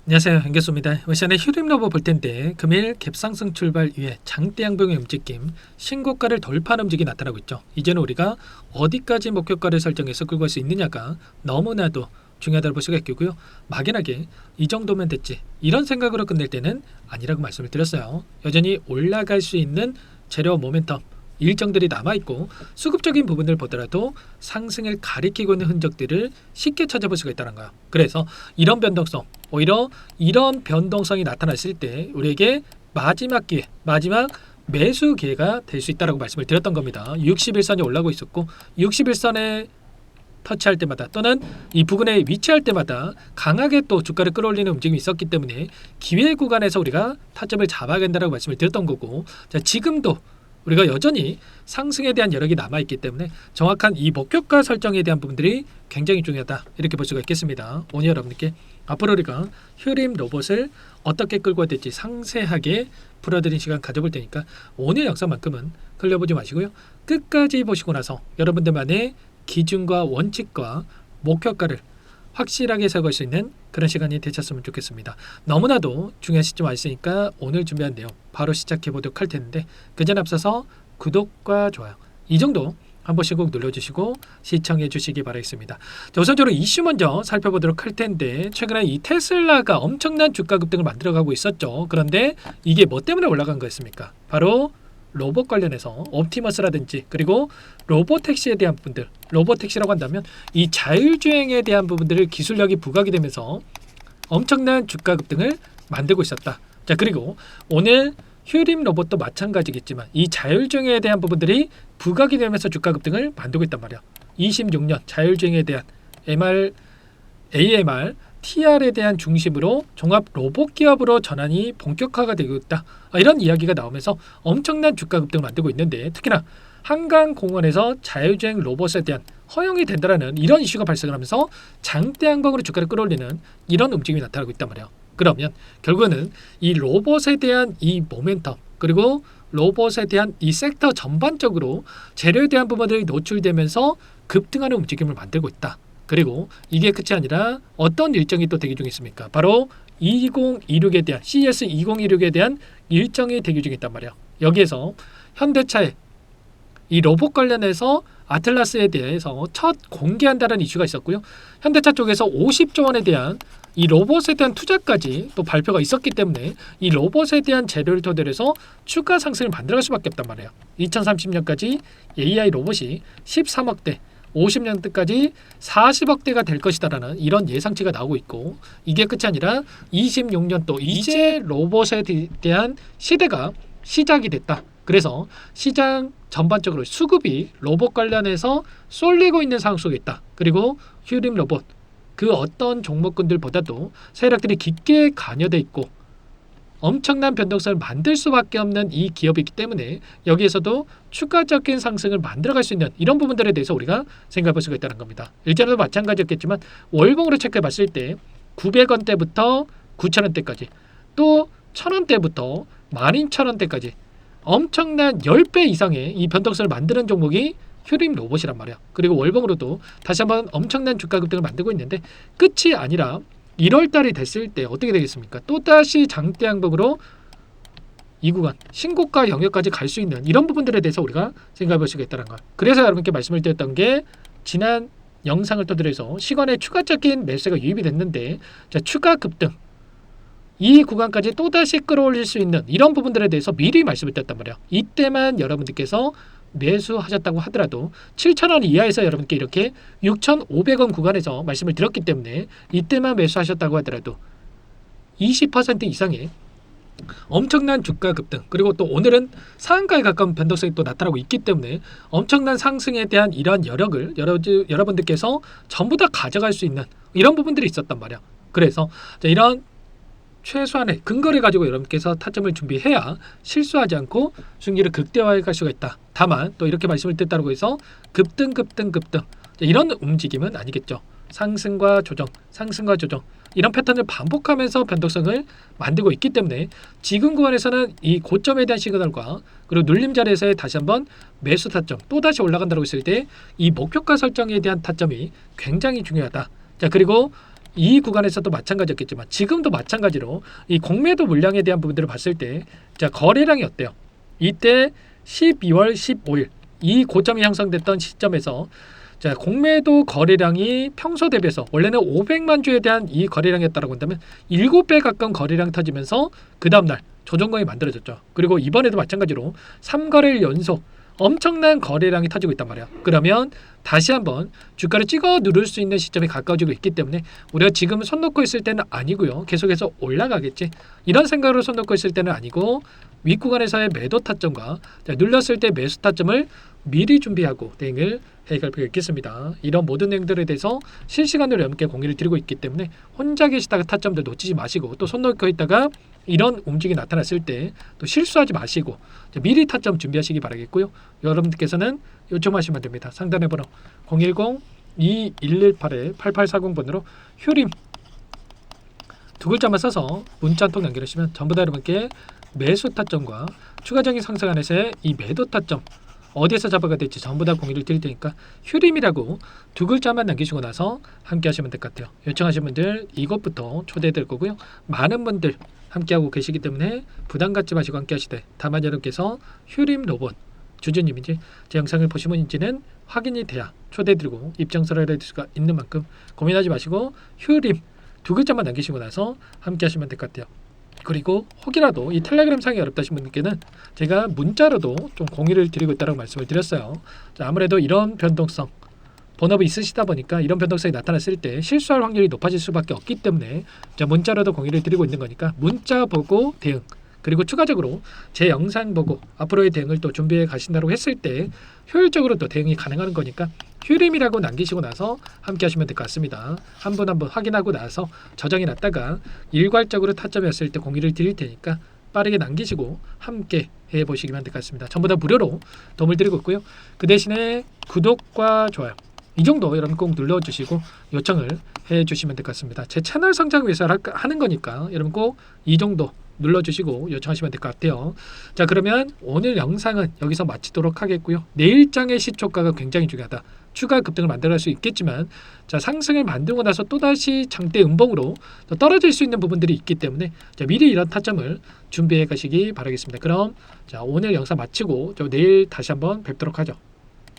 안녕하세요, 한교수입니다. 이번 시간에 휴림 로봇 볼 텐데 금일 갭상승 출발 이후에 장대 양봉의 움직임, 신고가를 돌파하는 움직임이 나타나고 있죠. 이제는 우리가 어디까지 목표가를 설정해서 끌고 갈 수 있느냐가 너무나도 중요하다고 볼 수가 있겠고요. 막연하게 이 정도면 됐지 이런 생각으로 끝낼 때는 아니라고 말씀을 드렸어요. 여전히 올라갈 수 있는 재료 모멘텀 일정들이 남아있고 수급적인 부분을 보더라도 상승을 가리키고 있는 흔적들을 쉽게 찾아볼 수가 있다는 거예요. 그래서 이런 변동성, 오히려 이런 변동성이 나타났을 때 우리에게 마지막 기회, 마지막 매수 기회가 될 수 있다고 말씀을 드렸던 겁니다. 61선이 올라오고 있었고 61선에 터치할 때마다 또는 이 부근에 위치할 때마다 강하게 또 주가를 끌어올리는 움직임이 있었기 때문에 기회 구간에서 우리가 타점을 잡아야 된다고 말씀을 드렸던 거고, 자, 지금도 우리가 여전히 상승에 대한 여력이 남아있기 때문에 정확한 이 목표가 설정에 대한 부분들이 굉장히 중요하다 이렇게 볼 수가 있겠습니다. 오늘 여러분께 앞으로 우리가 휴림 로봇을 어떻게 끌고 가야 될지 상세하게 풀어드린 시간 가져볼 테니까 오늘 영상만큼은 흘려보지 마시고요. 끝까지 보시고 나서 여러분들만의 기준과 원칙과 목표가를 확실하게 세울 수 있는 그런 시간이 되셨으면 좋겠습니다. 너무나도 중요한 시점 와 있으니까 오늘 준비한 내용 바로 시작해 보도록 할 텐데, 그전 앞서서 구독과 좋아요 이 정도 한 번씩 꼭 눌러주시고 시청해 주시기 바라겠습니다. 자, 우선적으로 이슈 먼저 살펴보도록 할 텐데, 최근에 이 테슬라가 엄청난 주가 급등을 만들어가고 있었죠. 그런데 이게 뭐 때문에 올라간 거였습니까? 바로 로봇 관련해서 옵티머스라든지 그리고 로보택시에 대한 부분들, 로보택시라고 한다면 이 자율주행에 대한 부분들을 기술력이 부각이 되면서 엄청난 주가 급등을 만들고 있었다. 자, 그리고 오늘 휴림 로봇도 마찬가지겠지만 이 자율주행에 대한 부분들이 부각이 되면서 주가 급등을 만들고 있단 말이야. 26년 자율주행에 대한 AMR TR에 대한 중심으로 종합 로봇 기업으로 전환이 본격화가 되고 있다. 이런 이야기가 나오면서 엄청난 주가 급등을 만들고 있는데, 특히나 한강공원에서 자율주행 로봇에 대한 허용이 된다라는 이런 이슈가 발생을 하면서 장대 양봉으로 주가를 끌어올리는 이런 움직임이 나타나고 있단 말이에요. 그러면 결국은 이 로봇에 대한 이 모멘텀, 그리고 로봇에 대한 이 섹터 전반적으로 재료에 대한 부분들이 노출되면서 급등하는 움직임을 만들고 있다. 그리고 이게 끝이 아니라 어떤 일정이 또 대기 중에 있습니까? 바로 2026에 대한 CES 2026에 대한 일정이 대기 중에 있단 말이에요. 여기에서 현대차의 이 로봇 관련해서 아틀라스에 대해서 첫 공개한다는 이슈가 있었고요. 현대차 쪽에서 50조 원에 대한 이 로봇에 대한 투자까지 또 발표가 있었기 때문에 이 로봇에 대한 재료를 토대로 해서 추가 상승을 만들어갈 수밖에 없단 말이에요. 2030년까지 AI 로봇이 13억대, 50년대까지 40억대가 될 것이다라는 이런 예상치가 나오고 있고, 이게 끝이 아니라 26년도 이제 로봇에 대한 시대가 시작이 됐다. 그래서 시장 전반적으로 수급이 로봇 관련해서 쏠리고 있는 상황 속에 있다. 그리고 휴림 로봇 그 어떤 종목군들보다도 세력들이 깊게 관여돼 있고 엄청난 변동성을 만들 수밖에 없는 이 기업이기 때문에 여기에서도 추가적인 상승을 만들어갈 수 있는 이런 부분들에 대해서 우리가 생각해 볼 수가 있다는 겁니다. 일전에도 마찬가지였겠지만 월봉으로 체크해 봤을 때 900원대부터 9,000원대까지, 또 1,000원대부터 12,000원대까지 엄청난 10배 이상의 이 변동성을 만드는 종목이 휴림 로봇이란 말이야. 그리고 월봉으로도 다시 한번 엄청난 주가 급등을 만들고 있는데, 끝이 아니라 1월달이 됐을 때 어떻게 되겠습니까? 또다시 장대 양봉으로 이 구간 신고가 영역까지 갈 수 있는 이런 부분들에 대해서 우리가 생각해 볼 수가 있다는 거. 그래서 여러분께 말씀을 드렸던 게, 지난 영상을 토대로 시간에 추가적인 매수가 유입이 됐는데, 자, 추가 급등 이 구간까지 또다시 끌어올릴 수 있는 이런 부분들에 대해서 미리 말씀을 드렸단 말이에요. 이때만 여러분들께서 매수하셨다고 하더라도 7,000원 이하에서 여러분께 이렇게 6,500원 구간에서 말씀을 드렸기 때문에 이때만 매수하셨다고 하더라도 20% 이상의 엄청난 주가 급등, 그리고 또 오늘은 상한가에 가까운 변동성이 또 나타나고 있기 때문에 엄청난 상승에 대한 이러한 여력을 여러분들께서 전부 다 가져갈 수 있는 이런 부분들이 있었단 말이야. 그래서 이런 최소한의 근거를 가지고 여러분께서 타점을 준비해야 실수하지 않고 승리를 극대화해 갈 수가 있다. 다만 또 이렇게 말씀을 드렸다고 해서 급등 이런 움직임은 아니겠죠. 상승과 조정, 상승과 조정 이런 패턴을 반복하면서 변동성을 만들고 있기 때문에 지금 구간에서는 이 고점에 대한 시그널과 그리고 눌림 자리에서의 다시 한번 매수 타점, 또다시 올라간다고 했을 때 이 목표가 설정에 대한 타점이 굉장히 중요하다. 자, 그리고 이 구간에서도 마찬가지였겠지만 지금도 마찬가지로 이 공매도 물량에 대한 부분들을 봤을 때 자, 거래량이 어때요? 이때 12월 15일 이 고점이 형성됐던 시점에서 자, 공매도 거래량이 평소 대비해서 원래는 500만 주에 대한 이 거래량이었다고 한다면 7배 가까운 거래량 터지면서 그 다음날 조정광이 만들어졌죠. 그리고 이번에도 마찬가지로 3거래일 연속 엄청난 거래량이 터지고 있단 말이야. 그러면 다시 한번 주가를 찍어 누를 수 있는 시점에 가까워지고 있기 때문에 우리가 지금 손 놓고 있을 때는 아니고요. 계속해서 올라가겠지. 이런 생각으로 손 놓고 있을 때는 아니고 윗구간에서의 매도 타점과 눌렸을 때 매수 타점을 미리 준비하고 대응을 해갈 필요가 있겠습니다. 이런 모든 내용들에 대해서 실시간으로 여러분께 공유를 드리고 있기 때문에 혼자 계시다가 타점들 놓치지 마시고 또 손 놓고 있다가 이런 움직임이 나타났을 때 또 실수하지 마시고 미리 타점 준비하시기 바라겠고요. 여러분들께서는 요청하시면 됩니다. 상단의 번호 010-2118-8840번으로 휴림 두 글자만 써서 문자 한 통 연결하시면 전부 다 여러분께 매수 타점과 추가적인 상승 안에서의 이 매도 타점 어디에서 잡아가 될지 전부 다 공유를 드릴 테니까 휴림이라고 두 글자만 남기시고 나서 함께 하시면 될 것 같아요. 요청하신 분들 이것부터 초대될 거고요. 많은 분들 함께하고 계시기 때문에 부담 갖지 마시고 함께 하시되 다만 여러분께서 휴림 로봇 주주님인지 제 영상을 보신 분인지는 확인이 돼야 초대드리고 입장서를 해드릴 수가 있는 만큼 고민하지 마시고 휴림 두 글자만 남기시고 나서 함께 하시면 될 것 같아요. 그리고 혹이라도 이 텔레그램 상이 어렵다신 분께는 제가 문자로도 좀 공유를 드리고 있다고 말씀을 드렸어요. 자, 아무래도 이런 변동성 본업이 있으시다 보니까 이런 변동성이 나타났을 때 실수할 확률이 높아질 수밖에 없기 때문에 자, 문자로도 공유를 드리고 있는 거니까 문자 보고 대응 그리고 추가적으로 제 영상 보고 앞으로의 대응을 또 준비해 가신다고 했을 때 효율적으로 또 대응이 가능한 거니까 휴림이라고 남기시고 나서 함께 하시면 될 것 같습니다. 한 분 한 분 확인하고 나서 저장해 놨다가 일괄적으로 타점이었을 때 공유를 드릴 테니까 빠르게 남기시고 함께 해보시기만 될 것 같습니다. 전부 다 무료로 도움을 드리고 있고요. 그 대신에 구독과 좋아요 이 정도 여러분 꼭 눌러주시고 요청을 해주시면 될 것 같습니다. 제 채널 성장 위해서 하는 거니까 여러분 꼭 이 정도 눌러주시고 요청하시면 될 것 같아요. 자, 그러면 오늘 영상은 여기서 마치도록 하겠고요. 내일장의 시초가가 굉장히 중요하다. 추가 급등을 만들어낼 수 있겠지만 자, 상승을 만들고 나서 또다시 장대 음봉으로 떨어질 수 있는 부분들이 있기 때문에 자, 미리 이런 타점을 준비해 가시기 바라겠습니다. 그럼 자, 오늘 영상 마치고 내일 다시 한번 뵙도록 하죠.